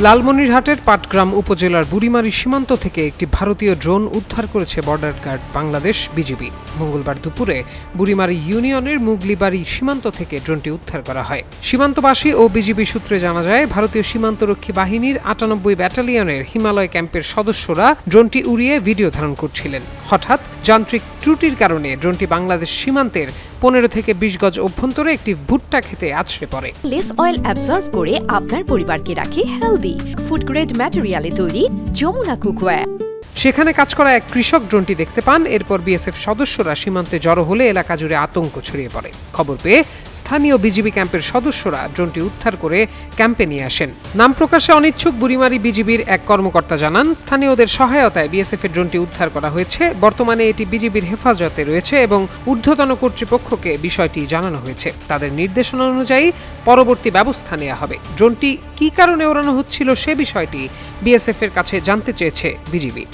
লালমনিরহাটের পাটগ্রাম উপজেলার বুড়িমারি সীমান্ত থেকে একটি ভারতীয় ড্রোন উদ্ধার করেছে বর্ডার গার্ড বাংলাদেশ বিজিবি। মঙ্গলবার দুপুরে বুড়িমারি ইউনিয়নের মুগলিবাড়ি সীমান্ত থেকে ড্রোনটি উদ্ধার করা হয়। সীমান্তবাসী ও বিজিবি সূত্রে জানা যায়, ভারতীয় সীমান্তরক্ষী বাহিনীর ৯৮ ব্যাটালিয়নের হিমালয় ক্যাম্পের সদস্যরা ড্রোনটি উড়িয়ে ভিডিও ধারণ করছিলেন। হঠাৎ যান্ত্রিক ত্রুটির কারণে ড্রোনটি বাংলাদেশ সীমান্তের ১৫ থেকে ২০ গজ অভ্যন্তরে একটি ভুট্টা খেতে আছড়ে পড়ে। লেস অয়েল অ্যাবজর্ব করে আপনার পরিবারকে রাখে হেলদি। ফুড গ্রেড ম্যাটেরিয়ালে তৈরি যমুনা কুকওয়্যার। সেখানে কাজ করা এক কৃষক ড্রোনটি দেখতে পান। এরপর বিএসএফ সদস্যরা সীমান্তে জড়ো হলে এলাকা জুড়ে আতঙ্ক ছড়িয়ে পড়ে। খবর পেয়ে স্থানীয় বিজিবি ক্যাম্পের সদস্যরা ড্রোনটি উদ্ধার করে ক্যাম্পে নিয়ে আসেন। নাম প্রকাশে অনিচ্ছুক বুড়িমারি বিজিবির এক কর্মকর্তা জানান, স্থানীয়দের সহায়তায় বিএসএফ এর ড্রোনটি উদ্ধার করা হয়েছে। বর্তমানে এটি বিজিবির হেফাজতে রয়েছে এবং ঊর্ধ্বতন কর্তৃপক্ষকে বিষয়টি জানানো হয়েছে। তাদের নির্দেশনা অনুযায়ী পরবর্তী ব্যবস্থা নেওয়া হবে। ড্রোনটি কী কারণে ওড়ানো হচ্ছিল সে বিষয়টি বিএসএফ এর কাছে জানতে চেয়েছে বিজিবি।